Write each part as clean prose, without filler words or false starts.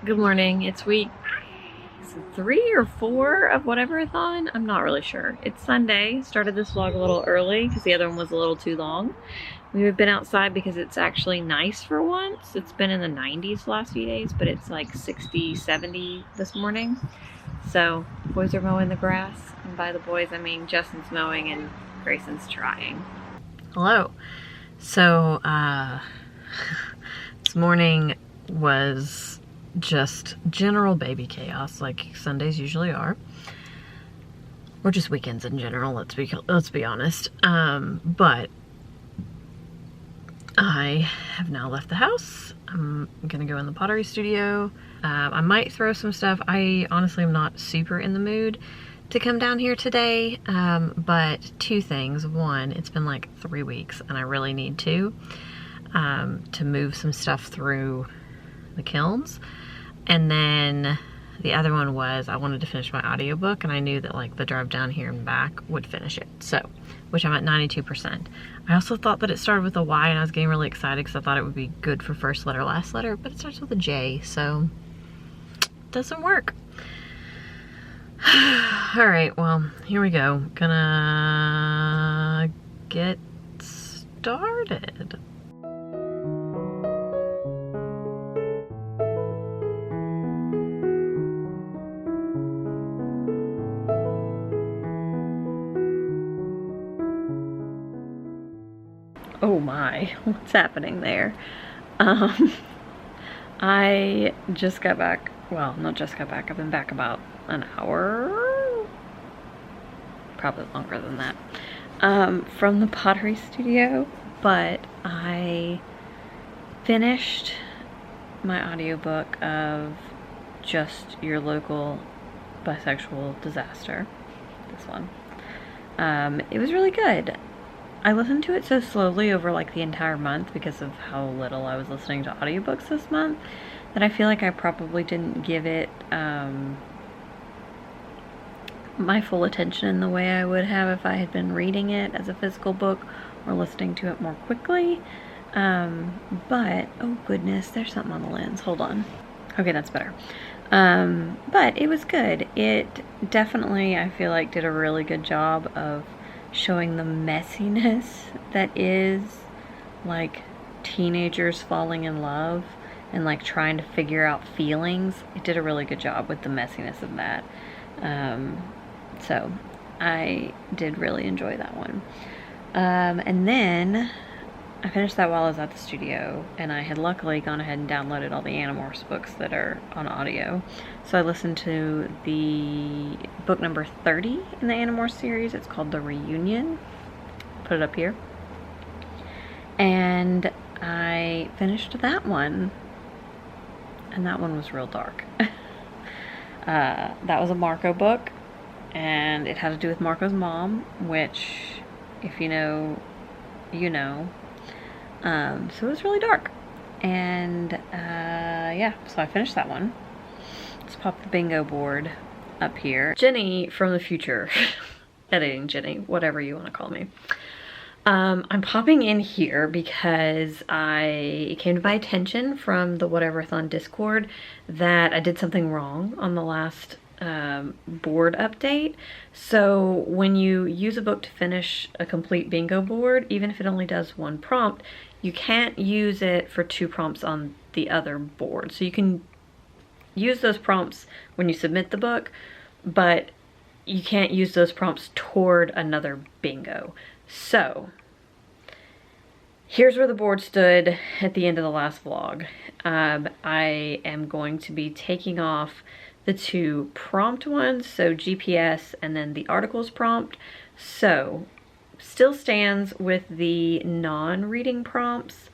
Good morning. It's week 3 or 4 of Whateverathon. I'm not really sure. It's Sunday. Started this vlog a little early because the other one was a little too long. We've been outside because it's actually nice for once. It's been in the 90s the last few days, but it's like 60, 70 this morning. So boys are mowing the grass, and by the boys I mean Justin's mowing and Grayson's trying. Hello. So this morning was just general baby chaos, like Sundays usually are, or just weekends in general. Let's be honest. But I have now left the house. I'm gonna go in the pottery studio. I might throw some stuff. I honestly am not super in the mood to come down here today, but two things. One, it's been like 3 weeks and I really need to move some stuff through the kilns. And then the other one was I wanted to finish my audiobook, and I knew that like the drive down here and back would finish it. So, which I'm at 92%. I also thought that it started with a Y, and I was getting really excited because I thought it would be good for first letter, last letter, but it starts with a J, so it doesn't work. All right, well, here we go. Gonna get started. Oh my, what's happening there? I just got back, well, not just got back, I've been back about an hour, probably longer than that, from the pottery studio, but I finished my audiobook of Just Your Local Bisexual Disaster, this one. It was really good. I listened to it so slowly over like the entire month because of how little I was listening to audiobooks this month that I feel like I probably didn't give it my full attention in the way I would have if I had been reading it as a physical book or listening to it more quickly. But, oh goodness, there's something on the lens. Hold on. Okay, that's better. But it was good. It definitely, I feel like, did a really good job of showing the messiness that is like teenagers falling in love and like trying to figure out feelings. It did a really good job with the messiness of that. So I did really enjoy that one. And then I finished that while I was at the studio, and I had luckily gone ahead and downloaded all the Animorphs books that are on audio. So I listened to the book number 30 in the Animorphs series. It's called The Reunion. Put it up here. And I finished that one, and that one was real dark. That was a Marco book, and it had to do with Marco's mom, which, if you know, you know. So it was really dark, and yeah, so I finished that one. Let's pop the bingo board up here. Jenny from the future, editing Jenny, whatever you want to call me. I'm popping in here because it came to my attention from the Whateverathon Discord that I did something wrong on the last board update. So when you use a book to finish a complete bingo board, even if it only does one prompt, you can't use it for 2 prompts on the other board. So you can use those prompts when you submit the book, but you can't use those prompts toward another bingo. So here's where the board stood at the end of the last vlog. I am going to be taking off the 2 prompt ones, so GPS and then the articles prompt. So still stands with the non-reading prompts,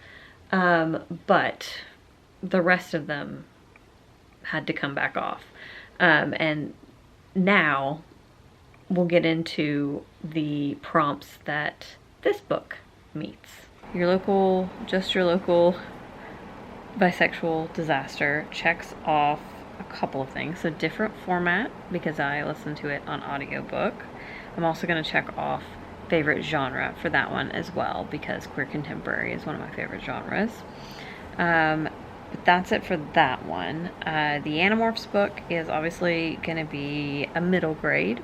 but the rest of them had to come back off. And now we'll get into the prompts that this book meets. Just your local bisexual disaster checks off a couple of things. So different format, because I listened to it on audiobook. I'm also going to check off favorite genre for that one as well, because queer contemporary is one of my favorite genres. that's it for that one. The Animorphs book is obviously going to be a middle grade.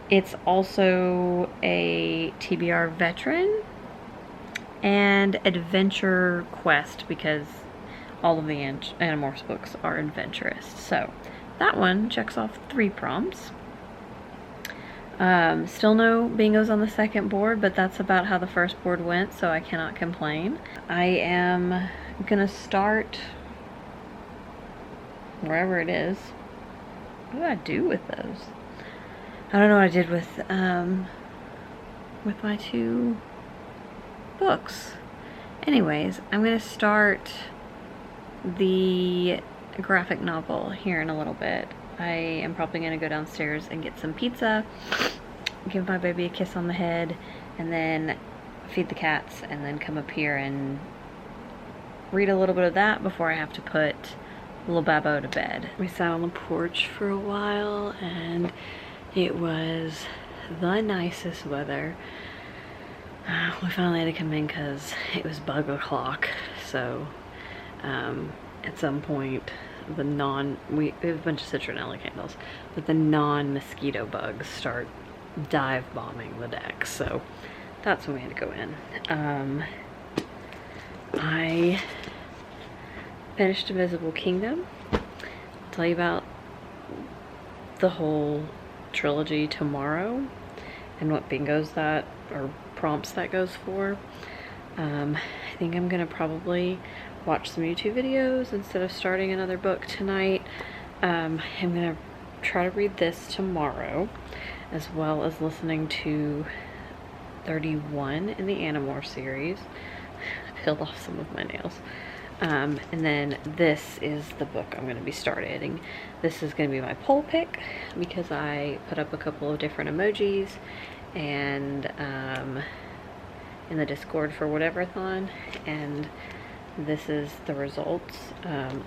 It's also a TBR veteran and adventure quest, because all of the Animorphs books are adventurous. So that one checks off 3 prompts. Still no bingos on the second board, but that's about how the first board went, so I cannot complain. I am gonna start wherever it is. What do I do with those? I don't know what I did with my 2 books. Anyways, I'm gonna start the graphic novel here in a little bit. I am probably gonna go downstairs and get some pizza, give my baby a kiss on the head, and then feed the cats, and then come up here and read a little bit of that before I have to put little Babbo to bed. We sat on the porch for a while, and it was the nicest weather. We finally had to come in because it was bug o'clock, so at some point we have a bunch of citronella candles, but the non-mosquito bugs start dive bombing the deck, so that's when we had to go in. I finished Invisible Kingdom. I'll tell you about the whole trilogy tomorrow and what bingos that, or prompts that goes for. I think I'm gonna probably watch some YouTube videos instead of starting another book tonight. I'm gonna try to read this tomorrow, as well as listening to 31 in the Animorphs series. I peeled off some of my nails. And then this is the book I'm going to be starting. This is going to be my poll pick, because I put up a couple of different emojis and in the Discord for Whateverathon, and this is the results.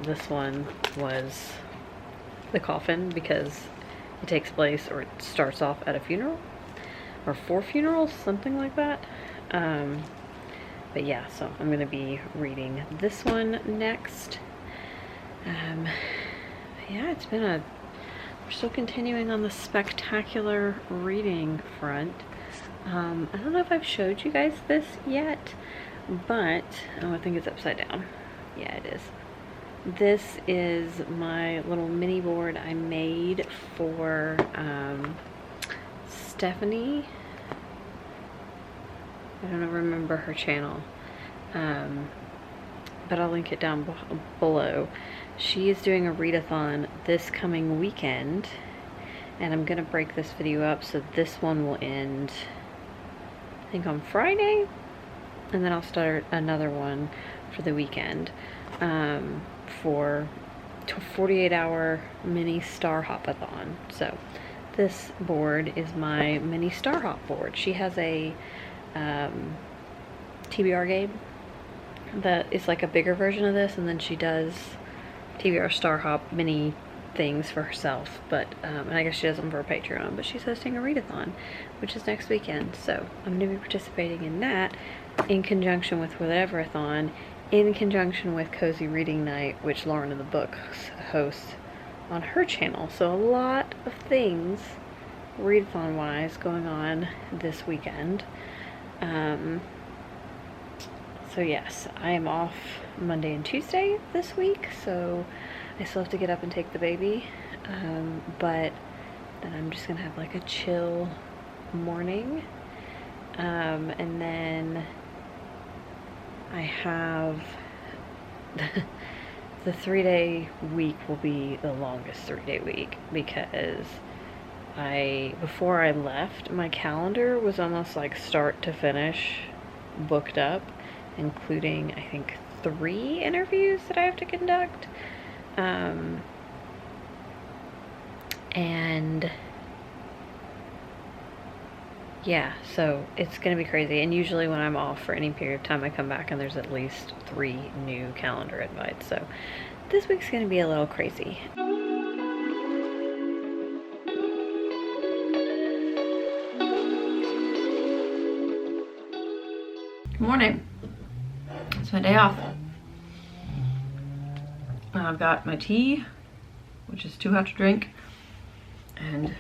This one was the coffin, because it takes place, or it starts off at a funeral, or 4 funerals, something like that. But yeah, so I'm going to be reading this one next. Yeah, it's been we're still continuing on the spectacular reading front. I don't know if I've showed you guys this yet, but, oh, I think it's upside down. Yeah, it is. This is my little mini board I made for Stephanie. I don't remember her channel, but I'll link it down below. She is doing a readathon this coming weekend, and I'm gonna break this video up so this one will end, I think, on Friday, and then I'll start another one for the weekend, for a 48-hour mini Star Hop-a-thon. So this board is my mini Star Hop board. She has a TBR game that is like a bigger version of this, and then she does TBR Star Hop mini things for herself, but and I guess she does them for her Patreon, but she's hosting a readathon, which is next weekend, so I'm going to be participating in that in conjunction with Whateverathon, in conjunction with Cozy Reading Night, which Lauren of the Book hosts on her channel. So a lot of things readathon wise going on this weekend. So yes, I am off Monday and Tuesday this week, so I still have to get up and take the baby, but then I'm just gonna have like a chill morning, and then I have the 3-day week will be the longest 3-day week, because before I left, my calendar was almost like start to finish booked up, including I think 3 interviews that I have to conduct, and yeah, so it's gonna be crazy. And usually when I'm off for any period of time, I come back and there's at least 3 new calendar invites, so this week's gonna be a little crazy. Good morning. It's my day off. I've got my tea, which is too hot to drink, and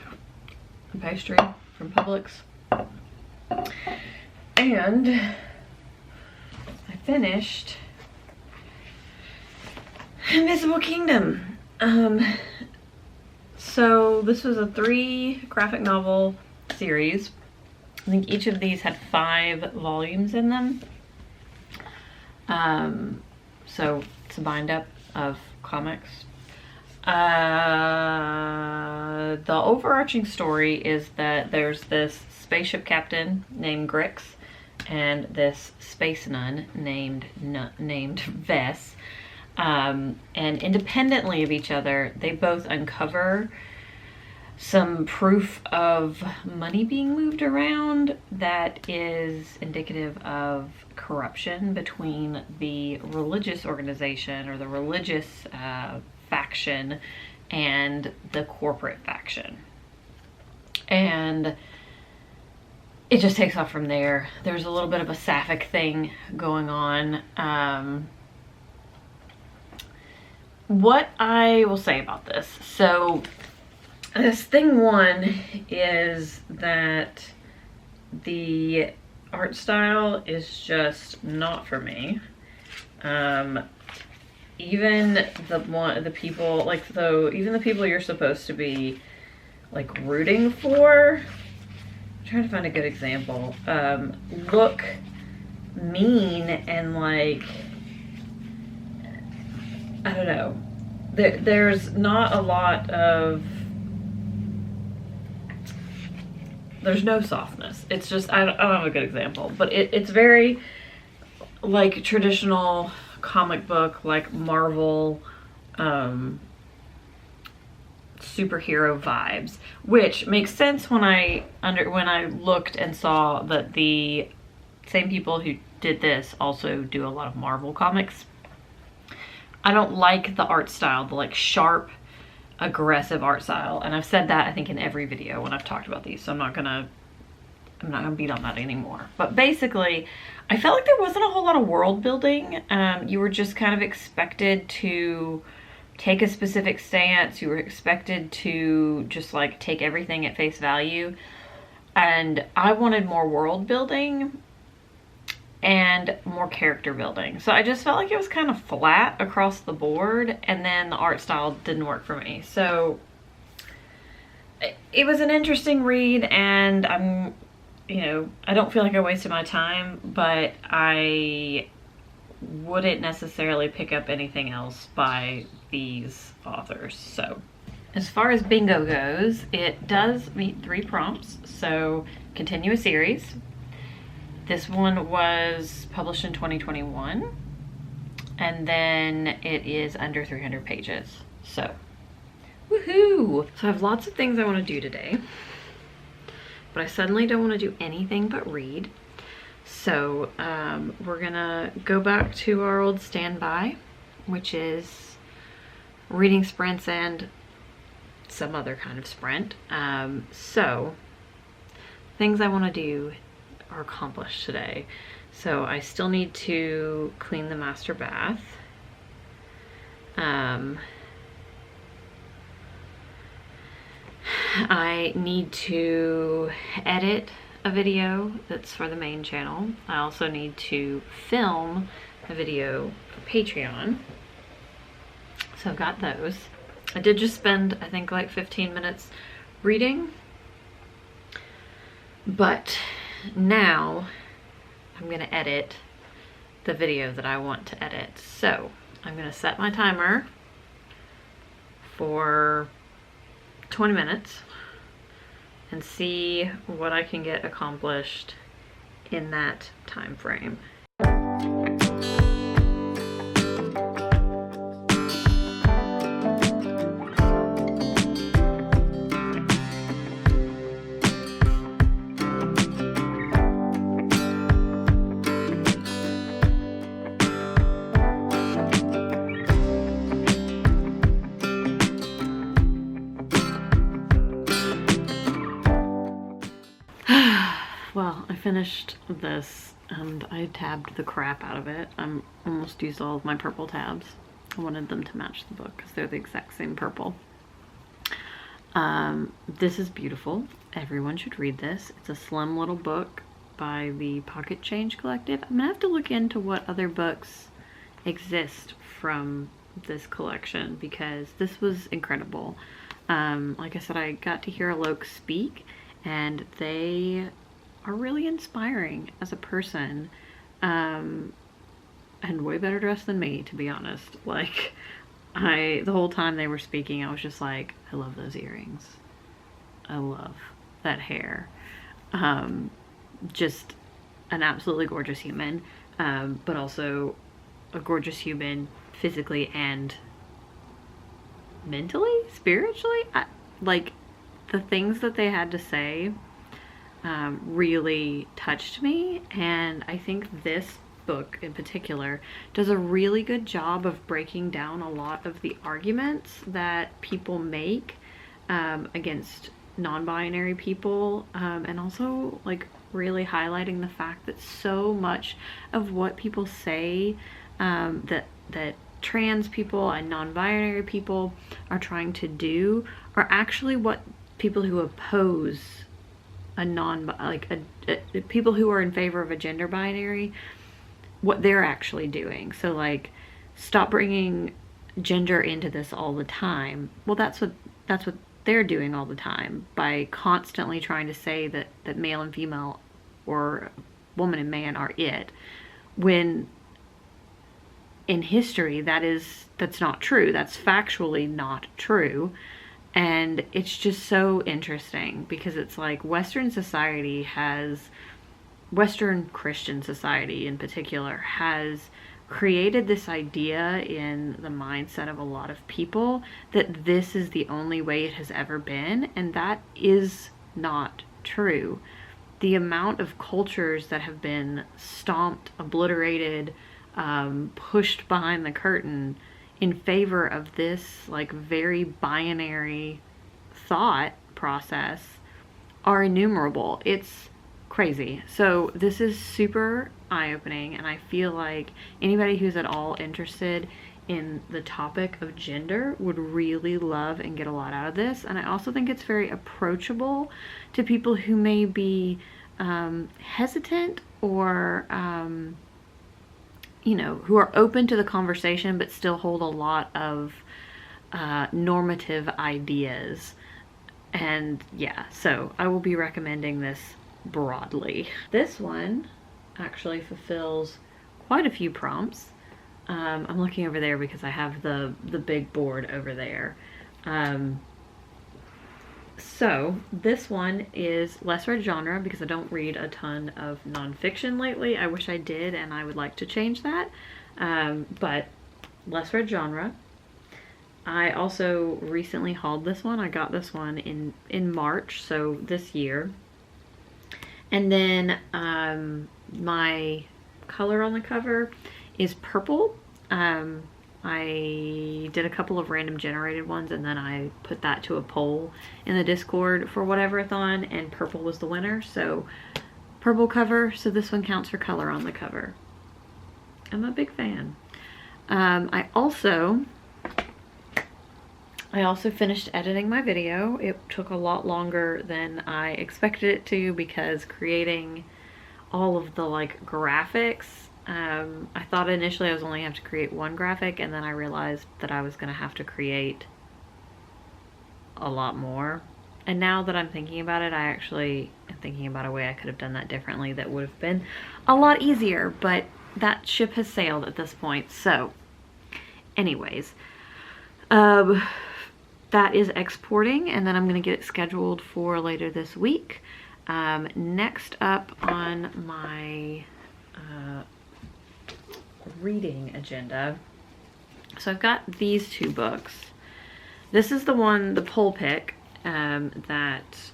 a pastry from Publix. And I finished Invisible Kingdom. So this was a 3 graphic novel series. I think each of these had 5 volumes in them. So it's a bind up of comics. The overarching story is that there's this spaceship captain named Grix and this space nun named Vess. And independently of each other, they both uncover some proof of money being moved around that is indicative of corruption between the religious organization or the religious faction and the corporate faction. And it just takes off from there. There's a little bit of a sapphic thing going on. What I will say about this, so this thing 1 is that the art style is just not for me. Even the people, like, so even the people you're supposed to be like rooting for, I'm trying to find a good example, look mean and like, I don't know, there's not a lot of, there's no softness. It's just, I don't have a good example, but it's very like traditional comic book, like Marvel, superhero vibes, which makes sense when I looked and saw that the same people who did this also do a lot of Marvel comics. I don't like the art style, the like sharp, aggressive art style, and I've said that I think in every video when I've talked about these, so I'm not gonna beat on that anymore. But basically, I felt like there wasn't a whole lot of world building. You were just kind of expected to take a specific stance. You were expected to just like take everything at face value, and I wanted more world building and more character building. So I just felt like it was kind of flat across the board, and then the art style didn't work for me. So it was an interesting read, and I don't feel like I wasted my time, but I wouldn't necessarily pick up anything else by these authors. So as far as bingo goes, it does meet 3 prompts. So continue a series. This one was published in 2021, and then it is under 300 pages. So, woohoo! So I have lots of things I want to do today, but I suddenly don't want to do anything but read. So we're gonna go back to our old standby, which is reading sprints and some other kind of sprint. So things I want to do are accomplished today. So I still need to clean the master bath. I need to edit a video that's for the main channel. I also need to film a video for Patreon. So I've got those. I did just spend, I think, like 15 minutes reading, but now I'm gonna edit the video that I want to edit. So I'm gonna set my timer for 20 minutes and see what I can get accomplished in that time frame. Well, I finished this and I tabbed the crap out of it. I'm almost used all of my purple tabs. I wanted them to match the book because they're the exact same purple. This is beautiful. Everyone should read this. It's a slim little book by the Pocket Change Collective. I'm gonna have to look into what other books exist from this collection because this was incredible. Like I said, I got to hear Alok speak, and they are really inspiring as a person, and way better dressed than me, to be honest. Like, the whole time they were speaking, I was just like, I love those earrings. I love that hair. Just an absolutely gorgeous human, but also a gorgeous human physically and mentally, spiritually. Like, the things that they had to say really touched me, and I think this book in particular does a really good job of breaking down a lot of the arguments that people make against non-binary people, and also like really highlighting the fact that so much of what people say that trans people and non-binary people are trying to do are actually what people who oppose people who are in favor of a gender binary, what they're actually doing. So like, stop bringing gender into this all the time. Well, that's what they're doing all the time by constantly trying to say that male and female or woman and man are it, when in history that's not true. That's factually not true. And it's just so interesting because it's like Western Christian society in particular has created this idea in the mindset of a lot of people that this is the only way it has ever been, and that is not true. The amount of cultures that have been stomped, obliterated, pushed behind the curtain in favor of this like very binary thought process are innumerable. It's crazy. So this is super eye-opening, and I feel like anybody who's at all interested in the topic of gender would really love and get a lot out of this. And I also think it's very approachable to people who may be hesitant or you know, who are open to the conversation but still hold a lot of normative ideas. And yeah, so I will be recommending this broadly. This one actually fulfills quite a few prompts. I'm looking over there because I have the big board over there. So this one is less read genre because I don't read a ton of nonfiction lately. I wish I did, and I would like to change that. But less read genre. I also recently hauled this one. I got this one in March, so this year. And then my color on the cover is purple. I did a couple of random generated ones, and then I put that to a poll in the Discord for Whateverathon, and purple was the winner. So purple cover, so this one counts for color on the cover. I'm a big fan. I also finished editing my video. It took a lot longer than I expected it to because creating all of the like graphics, I thought initially I was only have to create one graphic, and then I realized that I was going to have to create a lot more. And now that I'm thinking about it, I actually am thinking about a way I could have done that differently that would have been a lot easier, but that ship has sailed at this point. So anyways, that is exporting, and then I'm going to get it scheduled for later this week. Next up on my reading agenda, so I've got these two books. This is the one, the poll pick, that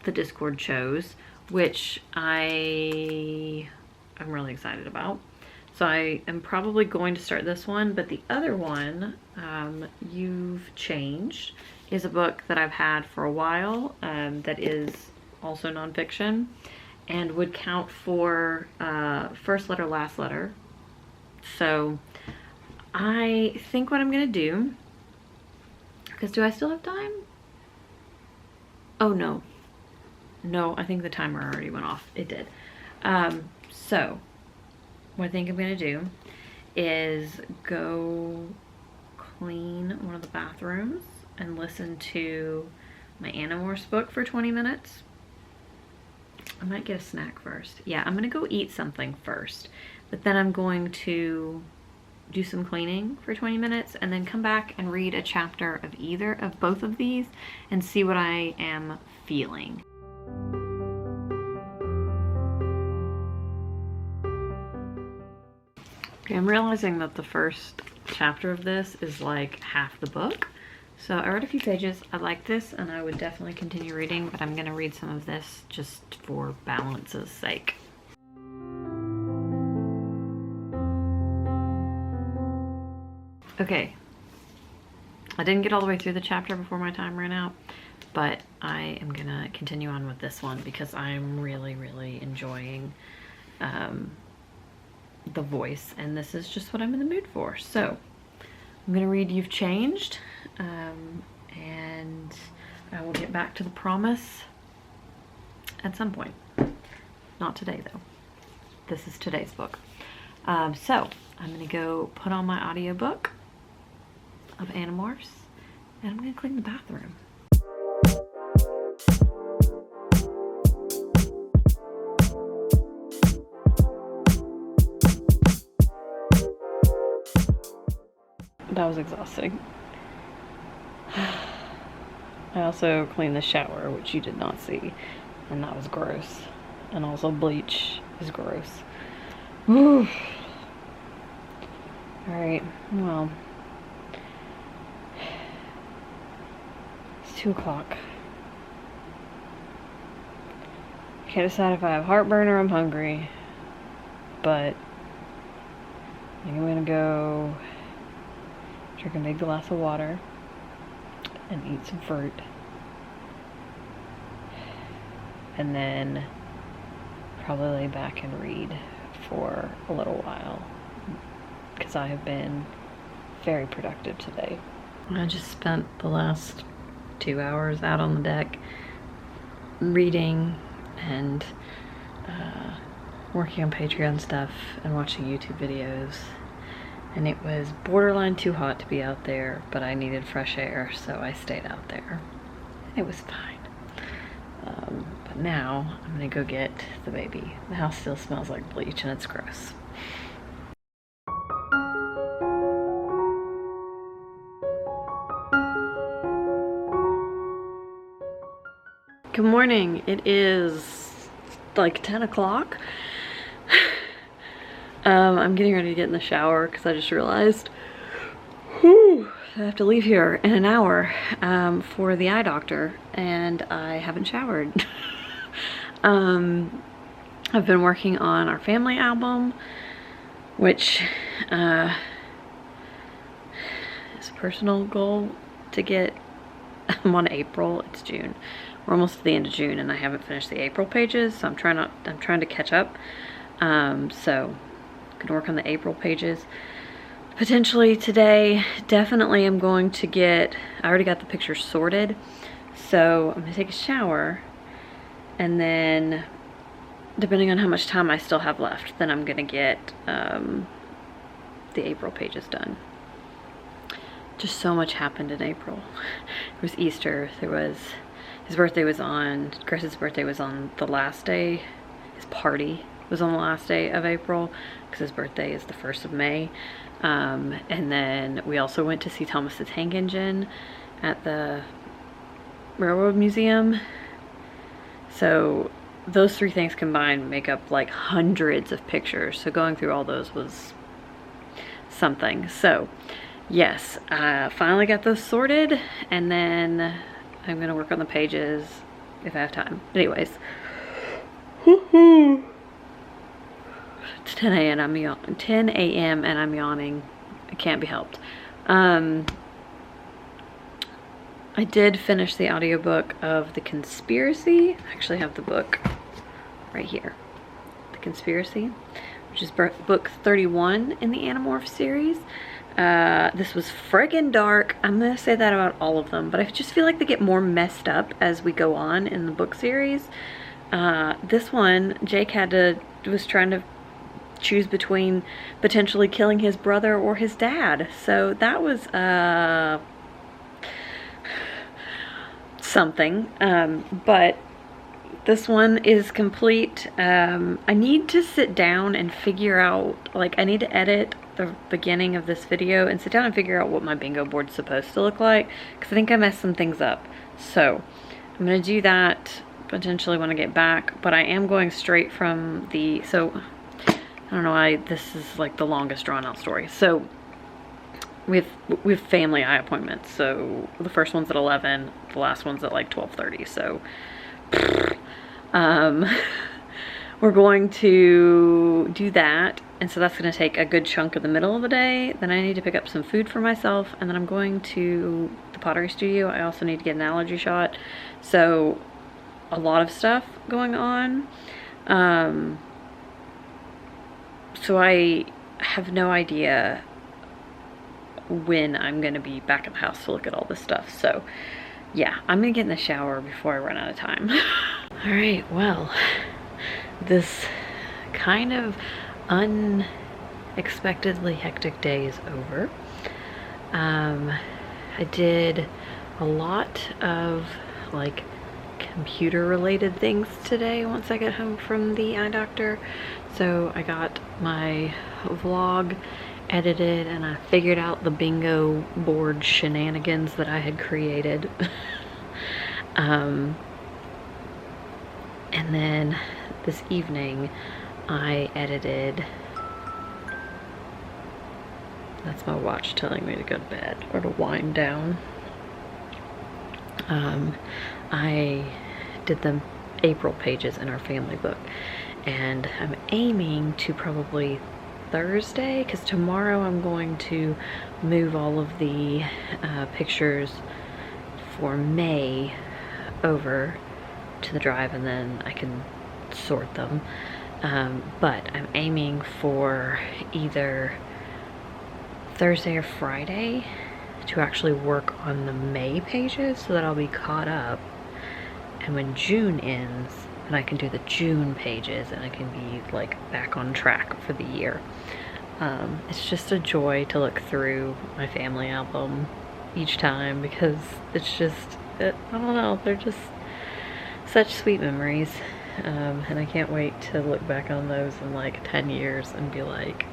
the Discord chose, which I'm really excited about. So I am probably going to start this one, but the other one, You've Changed, is a book that I've had for a while, that is also nonfiction and would count for first letter, last letter. So I think what I'm gonna do, because do I still have time? Oh no. No, I think the timer already went off. It did. So what I think I'm gonna do is go clean one of the bathrooms and listen to my Animorphs book for 20 minutes. I might get a snack first. Yeah, I'm gonna go eat something first, but then I'm going to do some cleaning for 20 minutes and then come back and read a chapter of either of both of these and see what I am feeling. Okay, I'm realizing that the first chapter of this is like half the book. So I read a few pages. I like this and I would definitely continue reading, but I'm gonna read some of this just for balance's sake. Okay, I didn't get all the way through the chapter before my time ran out, but I am gonna continue on with this one because I'm really, really enjoying the voice, and this is just what I'm in the mood for. So I'm gonna read You've Changed, and I will get back to the promise at some point. Not today though. This is today's book. So I'm gonna go put on my audiobook of Animorphs, and I'm gonna clean the bathroom. That was exhausting. I also cleaned the shower, which you did not see, and that was gross. And also bleach is gross. All right, well, it's 2 o'clock. I can't decide if I have heartburn or I'm hungry, but I think I'm gonna go drink a big glass of water and eat some fruit, and then probably lay back and read for a little while because I have been very productive today. I just spent the last 2 hours out on the deck reading and working on Patreon stuff and watching YouTube videos, and it was borderline too hot to be out there, but I needed fresh air, so I stayed out there. It was fine. But now I'm gonna go get the baby. The house still smells like bleach and it's gross. Good morning. It is like 10 o'clock. I'm getting ready to get in the shower because I just realized I have to leave here in an hour for the eye doctor, and I haven't showered. I've been working on our family album, which is a personal goal to get. I'm on April, it's June. We're almost to the end of June and I haven't finished the April pages, so I'm trying to catch up. So I'm gonna work on the April pages potentially today. Definitely I'm going to get, I already got the pictures sorted, so I'm gonna take a shower, and then depending on how much time I still have left, then I'm gonna get the April pages done. Just so much happened in April. It was Easter, there was, his birthday was on, Chris's birthday was on the last day, his party was on the last day of April, because his birthday is the 1st of May. And then we also went to see Thomas the Tank Engine at the Railroad Museum. So those 3 things combined make up like hundreds of pictures. So going through all those was something. So yes, I finally got those sorted, and then I'm gonna work on the pages if I have time. Anyways, it's 10 a.m. and I'm yawning. It can't be helped. I did finish the audiobook of The Conspiracy. I actually have the book right here. The Conspiracy, which is book 31 in the Animorphs series. This was friggin' dark. I'm gonna say that about all of them, but I just feel like they get more messed up as we go on in the book series. This one, Jake was trying to choose between potentially killing his brother or his dad. So that was something. But this one is complete. I need to sit down and figure out, like, I need to edit the beginning of this video and sit down and figure out what my bingo board's supposed to look like, because I think I messed some things up. So I'm gonna do that potentially when I get back, but I am going straight from the, so I don't know why this is like the longest drawn out story. So we have family eye appointments. So the first one's at 11, the last one's at like 12:30. So we're going to do that. And so that's gonna take a good chunk of the middle of the day. Then I need to pick up some food for myself, and then I'm going to the pottery studio. I also need to get an allergy shot. So a lot of stuff going on. So I have no idea when I'm gonna be back at the house to look at all this stuff. So yeah, I'm gonna get in the shower before I run out of time. All right, well, this kind of unexpectedly hectic day is over. I did a lot of like computer related things today once I got home from the eye doctor. So I got my vlog edited and I figured out the bingo board shenanigans that I had created. And then this evening I edited, that's my watch telling me to go to bed or to wind down. I did the April pages in our family book, and I'm aiming to probably Thursday, because tomorrow I'm going to move all of the pictures for May over to the drive, and then I can sort them. But I'm aiming for either Thursday or Friday to actually work on the May pages so that I'll be caught up, and when June ends, and I can do the June pages and I can be like back on track for the year. It's just a joy to look through my family album each time, because it's just, I don't know, they're just such sweet memories. And I can't wait to look back on those in like 10 years and be like,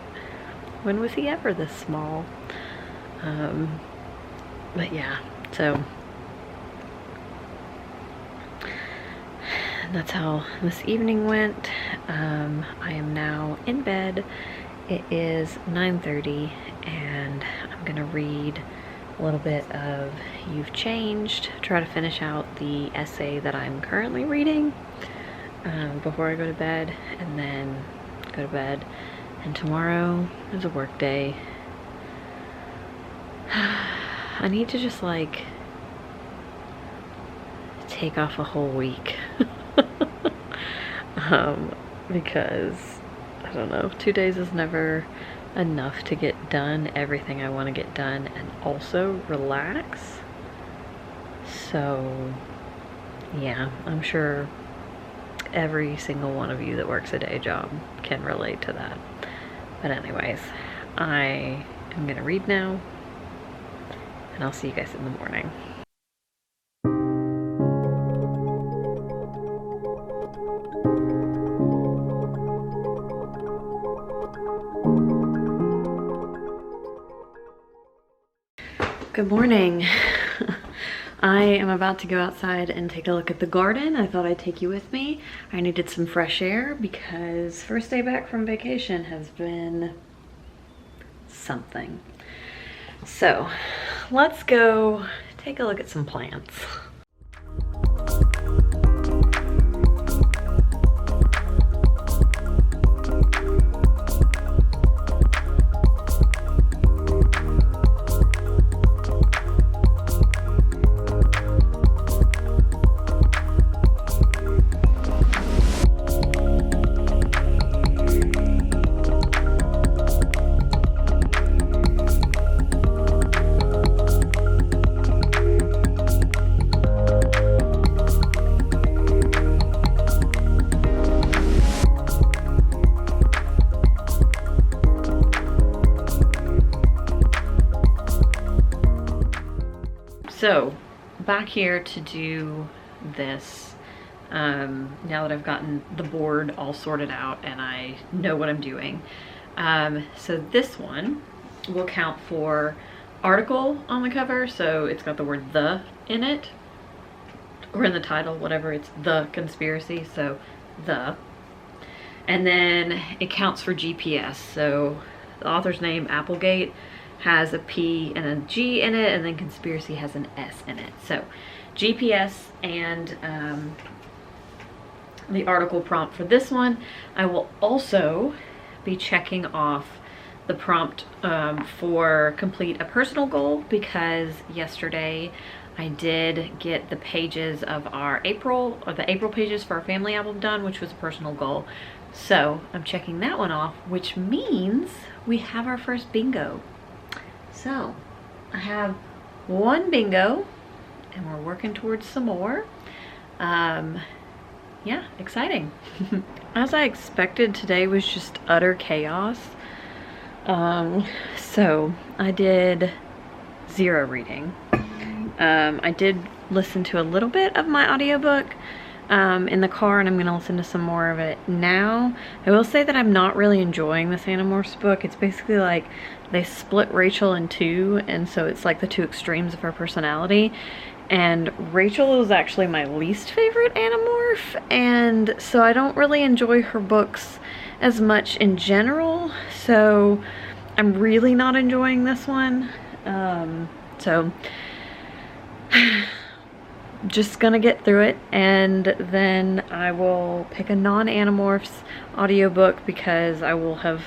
when was he ever this small? But yeah, so that's how this evening went. I am now in bed. It is 9:30 and I'm gonna read a little bit of You've Changed, try to finish out the essay that I'm currently reading before I go to bed, and then go to bed. And tomorrow is a work day. I need to just like take off a whole week. Because I don't know, 2 days is never enough to get done everything I want to get done and also relax. So yeah, I'm sure every single one of you that works a day job can relate to that. But anyways, I am gonna read now, and I'll see you guys in the morning. Good morning. I am about to go outside and take a look at the garden. I thought I'd take you with me. I needed some fresh air because first day back from vacation has been something. So let's go take a look at some plants. So back here to do this, now that I've gotten the board all sorted out and I know what I'm doing. So this one will count for article on the cover, so it's got the word "the" in it, or in the title, whatever, it's "The Conspiracy," so "the." And then it counts for GPS, so the author's name, Applegate, has a P and a G in it, and then conspiracy has an S in it. So GPS and the article prompt for this one. I will also be checking off the prompt for complete a personal goal, because yesterday I did get the pages of our April, or the April pages for our family album done, which was a personal goal. So I'm checking that one off, which means we have our first bingo. So I have one bingo and we're working towards some more. Yeah, exciting. As I expected, today was just utter chaos. So I did 0 reading. I did listen to a little bit of my audiobook in the car, and I'm going to listen to some more of it now. I will say that I'm not really enjoying this Animorphs book. It's basically like they split Rachel in two, and so it's like the two extremes of her personality. And Rachel is actually my least favorite Animorph, and so I don't really enjoy her books as much in general, so I'm really not enjoying this one. So just gonna get through it, and then I will pick a non-Animorphs audiobook, because I will have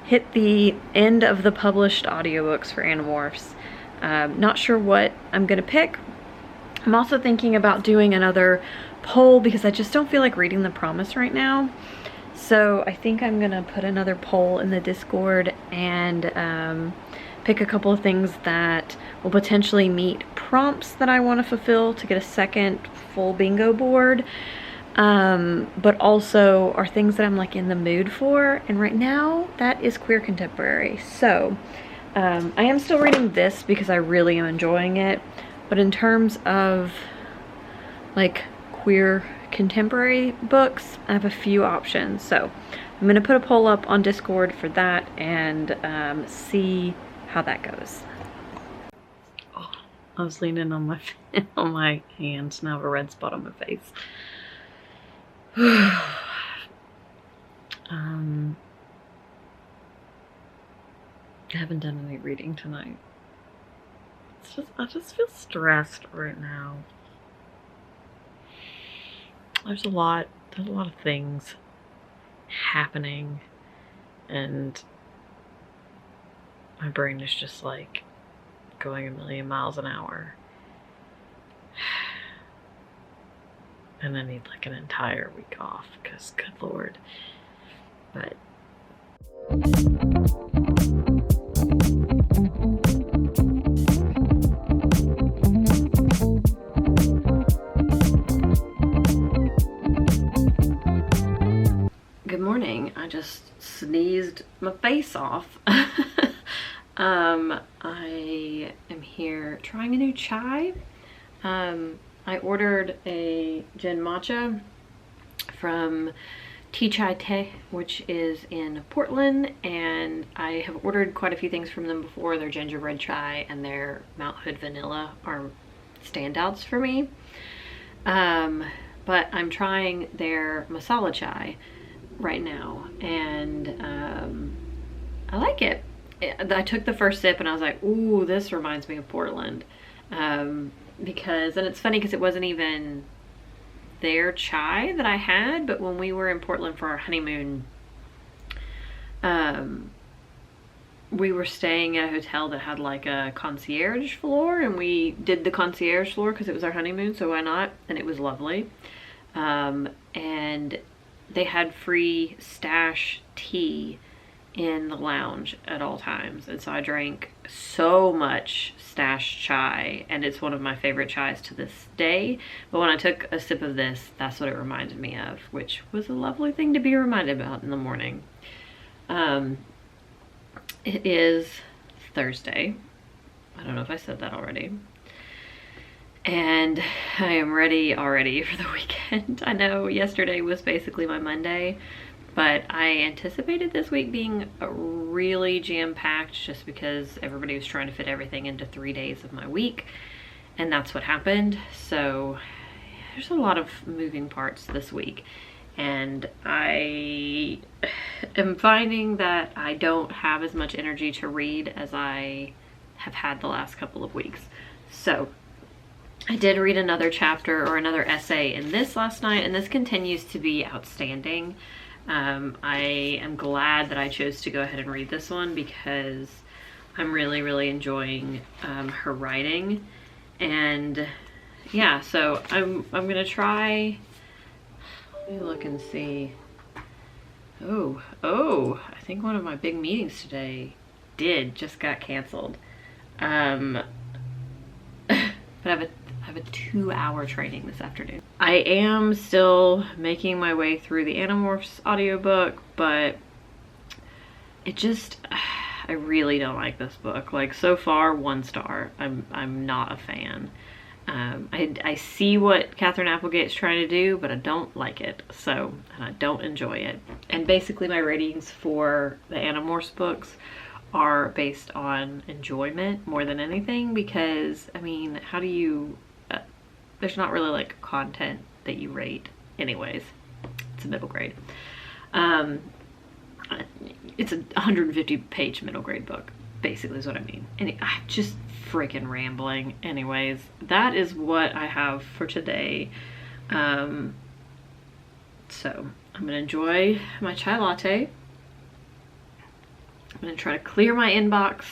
hit the end of the published audiobooks for Animorphs. Not sure what I'm gonna pick. I'm also thinking about doing another poll, because I just don't feel like reading The Promise right now. So I think I'm gonna put another poll in the Discord and pick a couple of things that will potentially meet prompts that I want to fulfill to get a second full bingo board, but also are things that I'm like in the mood for, and right now that is queer contemporary. So I am still reading this because I really am enjoying it, but in terms of like queer contemporary books, I have a few options. So I'm gonna put a poll up on Discord for that and see how that goes. Oh, I was leaning on my on my hands, now I have a red spot on my face. I haven't done any reading tonight. I just feel stressed right now. There's a lot of things happening, and my brain is just like going a million miles an hour. And I need like an entire week off, because good Lord. But good morning. I just sneezed my face off. I am here trying a new chai. I ordered a gin matcha from Tea Chai Te, which is in Portland, and I have ordered quite a few things from them before. Their gingerbread chai and their Mount Hood vanilla are standouts for me. But I'm trying their masala chai right now, and I like it. I took the first sip and I was like, ooh, this reminds me of Portland. Because, and it's funny because it wasn't even their chai that I had, but when we were in Portland for our honeymoon, we were staying at a hotel that had like a concierge floor, and we did the concierge floor because it was our honeymoon, so why not? And it was lovely. And they had free stash tea in the lounge at all times, and so I drank so much stash chai, and it's one of my favorite chais to this day. But when I took a sip of this, that's what it reminded me of, which was a lovely thing to be reminded about in the morning. It is Thursday. I don't know if I said that already. and I am ready already for the weekend. I know yesterday was basically my Monday, but I anticipated this week being really jam-packed just because everybody was trying to fit everything into 3 days of my week, and that's what happened. So there's a lot of moving parts this week, and I am finding that I don't have as much energy to read as I have had the last couple of weeks. So I did read another chapter or another essay in this last night, and this continues to be outstanding. I am glad that I chose to go ahead and read this one because I'm really enjoying her writing. And yeah, so I'm gonna try. Let me look and see. Oh, I think one of my big meetings today just got canceled. But I have a 2-hour training this afternoon. I am still making my way through the Animorphs audiobook, but I really don't like this book. Like, so far, 1 star. I'm not a fan. I see what Catherine Applegate's trying to do, but I don't like it. So, and I don't enjoy it. And basically my ratings for the Animorphs books are based on enjoyment more than anything, because, I mean, how do you, there's not really like content that you rate anyways. It's a middle grade. It's a 150-page middle grade book, basically is what I mean. And I'm just freaking rambling. Anyways, that is what I have for today. So I'm gonna enjoy my chai latte. I'm gonna try to clear my inbox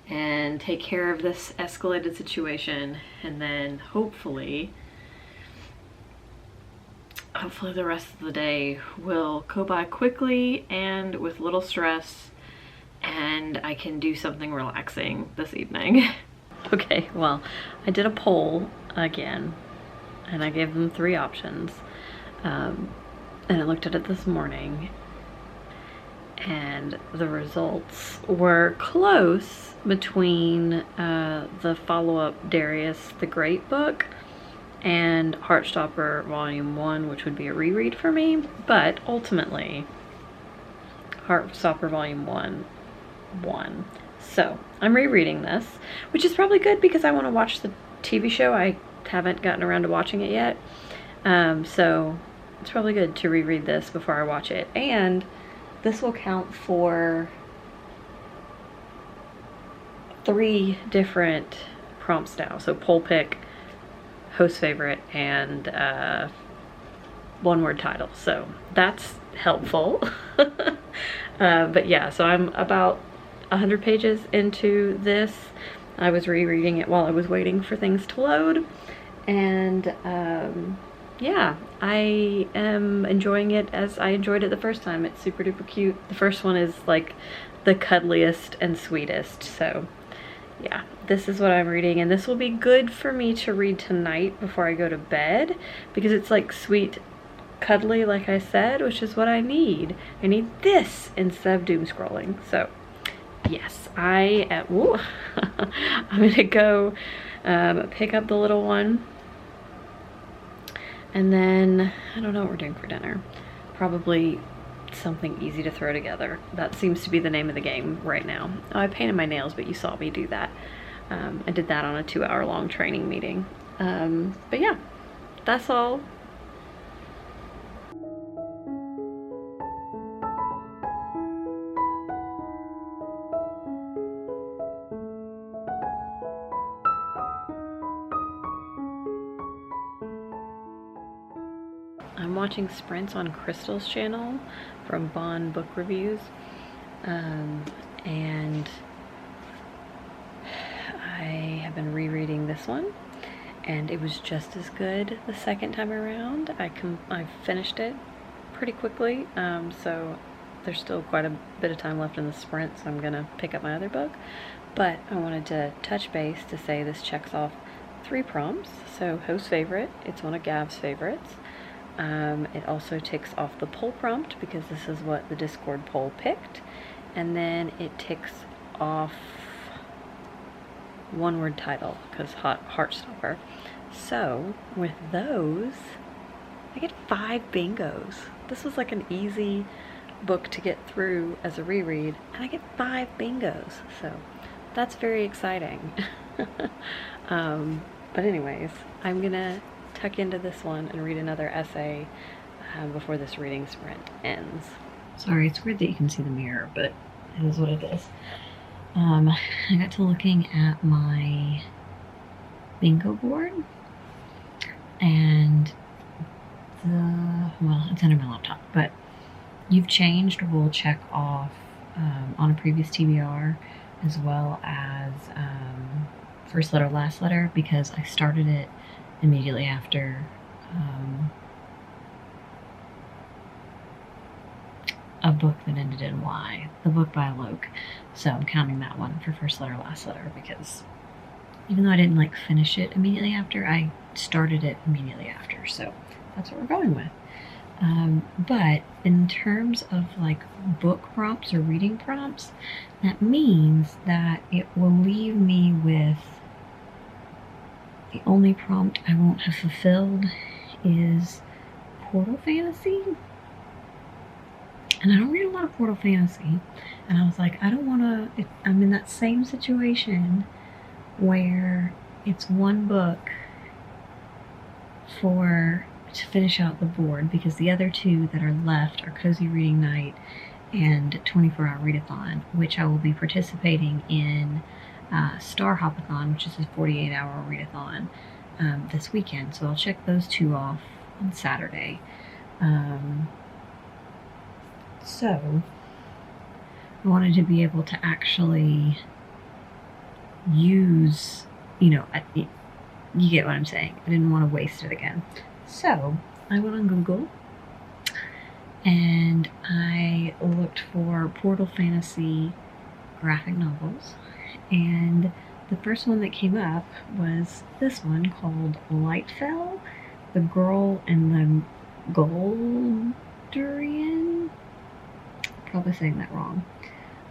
and take care of this escalated situation, and then hopefully the rest of the day will go by quickly and with little stress, and I can do something relaxing this evening. Okay, well, I did a poll again, and I gave them 3 options, and I looked at it this morning, and the results were close between the follow-up Darius the Great book and Heartstopper Volume 1, which would be a reread for me, but ultimately Heartstopper Volume 1 won. So I'm rereading this, which is probably good because I want to watch the TV show. I haven't gotten around to watching it yet, so it's probably good to reread this before I watch it, and this will count for 3 different prompts now. So poll pick, host favorite, and 1-word title. So that's helpful. But yeah, so I'm about 100 pages into this. I was rereading it while I was waiting for things to load, and yeah, I am enjoying it as I enjoyed it the first time. It's super duper cute. The first one is like the cuddliest and sweetest. So yeah, this is what I'm reading, and this will be good for me to read tonight before I go to bed, because it's like sweet, cuddly, like I said, which is what I need. I need this instead of doom scrolling. So yes, ooh, I'm gonna go pick up the little one, and then I don't know what we're doing for dinner. Probably something easy to throw together. That seems to be the name of the game right now. Oh, I painted my nails, but you saw me do that. I did that on a 2-hour-long training meeting. But yeah, that's all. I'm watching sprints on Crystal's channel from Bond Book Reviews, and I have been rereading this one, and it was just as good the second time around. I finished it pretty quickly, so there's still quite a bit of time left in the sprint, so I'm gonna pick up my other book. But I wanted to touch base to say this checks off 3 prompts. So host favorite, it's one of Gav's favorites. It also ticks off the poll prompt because this is what the Discord poll picked, and then it ticks off 1-word title because Heartstopper. So with those, I get 5 bingos. This was like an easy book to get through as a reread, and I get 5 bingos. So that's very exciting. But anyways, I'm gonna tuck into this one and read another essay before this reading sprint ends. Sorry, it's weird that you can see the mirror, but it is what it is. I got to looking at my bingo board, and well, it's under my laptop, but You've Changed will check off on a previous TBR, as well as First Letter, Last Letter, because I started it immediately after a book that ended in Y, the book by Alok. So I'm counting that one for First Letter, Last Letter, because even though I didn't like finish it immediately after, I started it immediately after. So that's what we're going with. But in terms of like book prompts or reading prompts, that means that it will leave me with the only prompt I won't have fulfilled is Portal Fantasy. And I don't read a lot of Portal Fantasy. And I was like, I don't want to, I'm in that same situation where it's one book to finish out the board, because the other 2 that are left are Cozy Reading Night and 24-Hour Readathon, which I will be participating in Star Hopathon, which is a 48-hour readathon this weekend. So I'll check those 2 off on Saturday. So I wanted to be able to actually use, you get what I'm saying. I didn't want to waste it again. So I went on Google and I looked for Portal Fantasy graphic novels, and the first one that came up was this one called Lightfell, The Girl and the Goldurian. Probably saying that wrong.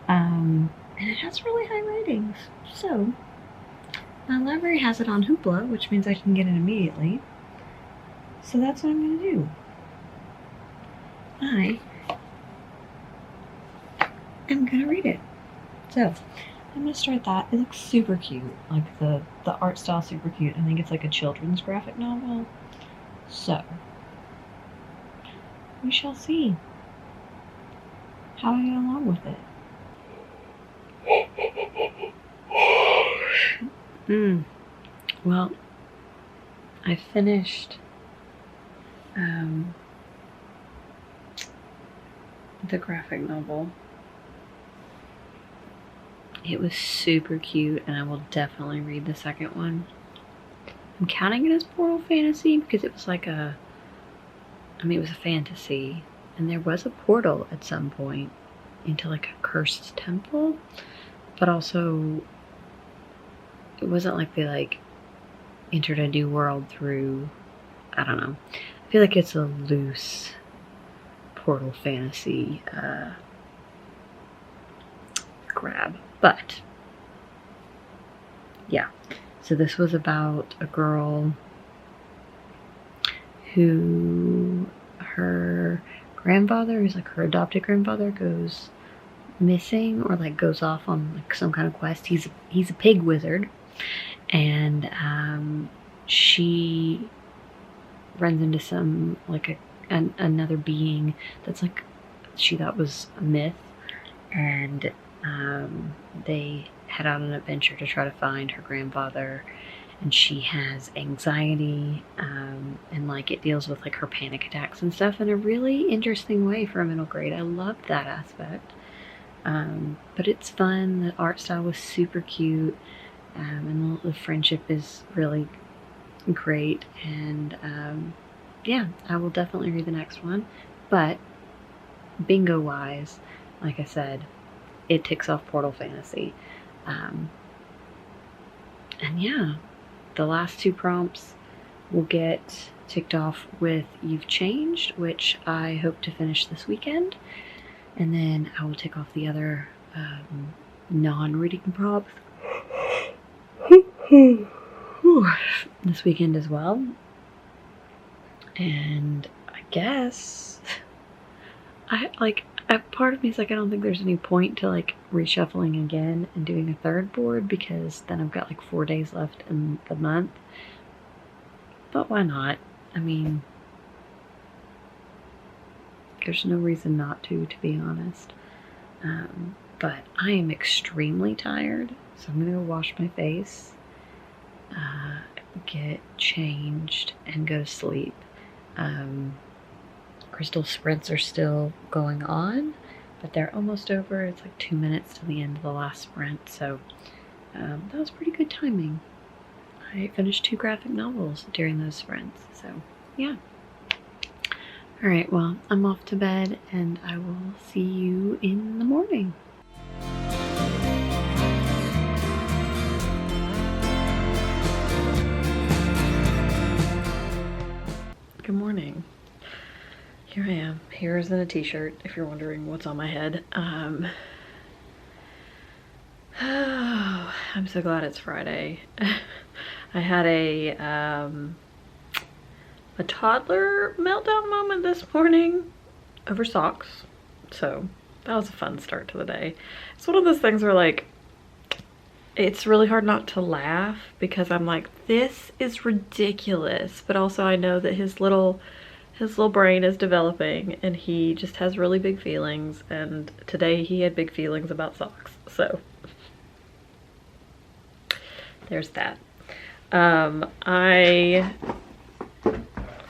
And it has really high ratings. So my library has it on Hoopla, which means I can get it immediately. So that's what I'm going to do. I am going to read it. So I'm going to start that. It looks super cute. Like the art style super cute. I think it's like a children's graphic novel. So we shall see how I get along with it. Well, I finished the graphic novel. It was super cute, and I will definitely read the second one. I'm counting it as Portal Fantasy because it was like it was a fantasy, and there was a portal at some point into like a cursed temple, but also it wasn't like they like entered a new world through, I don't know. I feel like it's a loose Portal Fantasy grab, but yeah. So this was about a girl who her grandfather, who's like her adopted grandfather, goes missing or like goes off on like some kind of quest. He's a pig wizard, and she runs into some like another being that's like she thought was a myth, and they head on an adventure to try to find her grandfather. And she has anxiety, and like it deals with like her panic attacks and stuff in a really interesting way for a middle grade. I loved that aspect. But it's fun. The art style was super cute, and the friendship is really great. And yeah, I will definitely read the next one. But bingo wise, like I said, it ticks off Portal Fantasy. And yeah, the last 2 prompts will get ticked off with You've Changed, which I hope to finish this weekend. And then I will tick off the other non-reading prompts. this weekend as well. And I guess part of me is like, I don't think there's any point to like reshuffling again and doing a third board, because then I've got like 4 days left in the month. But why not? I mean, there's no reason not to be honest. But I am extremely tired, so I'm gonna go wash my face, get changed, and go to sleep. Crystal sprints are still going on, but they're almost over. It's like 2 minutes to the end of the last sprint, so that was pretty good timing. I finished 2 graphic novels during those sprints, so yeah. Alright, well, I'm off to bed, and I will see you in the morning. Good morning. Here I am. Here's in a t-shirt, if you're wondering what's on my head. I'm so glad it's Friday. I had a toddler meltdown moment this morning over socks. So that was a fun start to the day. It's one of those things where like, it's really hard not to laugh, because I'm like, this is ridiculous. But also I know that his little brain is developing, and he just has really big feelings, and today he had big feelings about socks. So there's that. I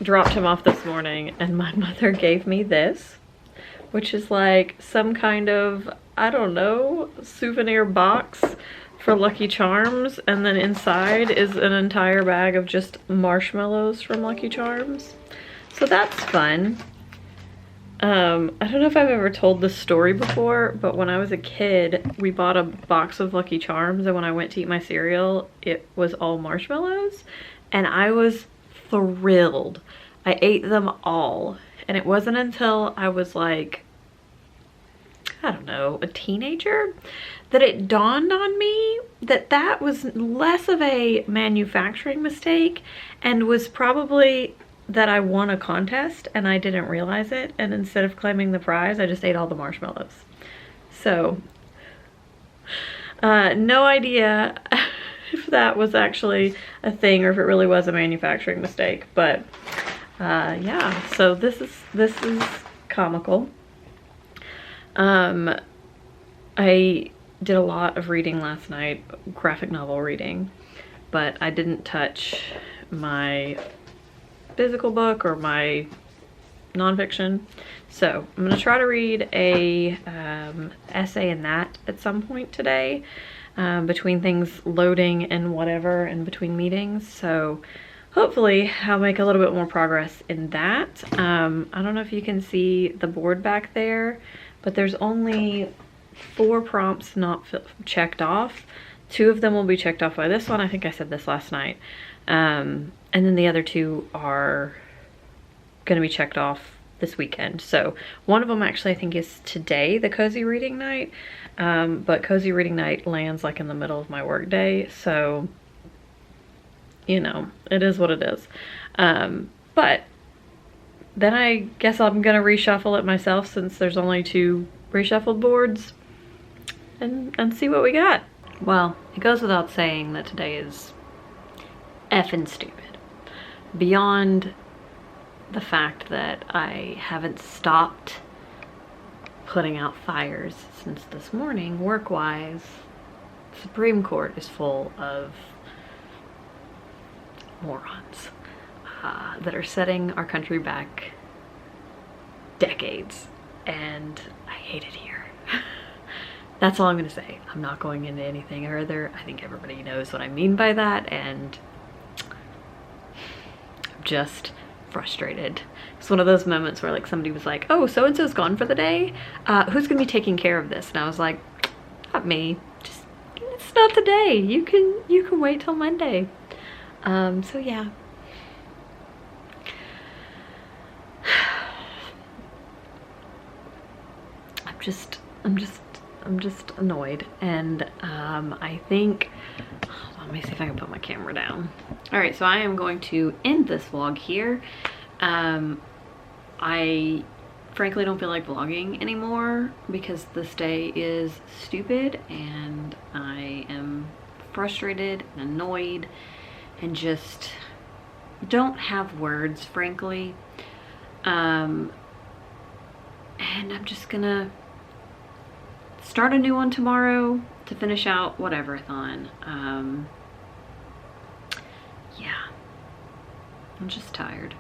dropped him off this morning, and my mother gave me this, which is like some kind of, I don't know, souvenir box for Lucky Charms, and then inside is an entire bag of just marshmallows from Lucky Charms. So that's fun. I don't know if I've ever told this story before, but when I was a kid, we bought a box of Lucky Charms, and when I went to eat my cereal, it was all marshmallows, and I was thrilled. I ate them all, and it wasn't until I was like, I don't know, a teenager, that it dawned on me that that was less of a manufacturing mistake, and was probably that I won a contest and I didn't realize it, and instead of claiming the prize, I just ate all the marshmallows. So no idea if that was actually a thing or if it really was a manufacturing mistake, but yeah, so this is comical. I did a lot of reading last night, graphic novel reading, but I didn't touch my physical book or my nonfiction. So I'm gonna try to read a essay in that at some point today, between things loading and whatever, and between meetings. So hopefully I'll make a little bit more progress in that. I don't know if you can see the board back there, but there's only 4 prompts not checked off. 2 of them will be checked off by this one. I think I said this last night. And then the other 2 are going to be checked off this weekend. So one of them actually I think is today, the cozy reading night. But cozy reading night lands like in the middle of my work day. So, you know, it is what it is. But then I guess I'm going to reshuffle it myself, since there's only 2 reshuffled boards, and see what we got. Well, it goes without saying that today is effing stupid. Beyond the fact that I haven't stopped putting out fires since this morning, work-wise, Supreme Court is full of morons that are setting our country back decades, and I hate it here. That's all I'm gonna say. I'm not going into anything further. I think everybody knows what I mean by that, and I'm just frustrated. It's one of those moments where like somebody was like, oh, so-and-so's gone for the day. Who's gonna be taking care of this? And I was like, not me. Just, it's not the day. You can wait till Monday. So yeah. I'm just annoyed, and I think, hold let me see if I can put my camera down. All right, so I am going to end this vlog here. I frankly don't feel like vlogging anymore because this day is stupid and I am frustrated and annoyed and just don't have words, frankly. And I'm just gonna start a new one tomorrow to finish out Whateverathon. Yeah, I'm just tired.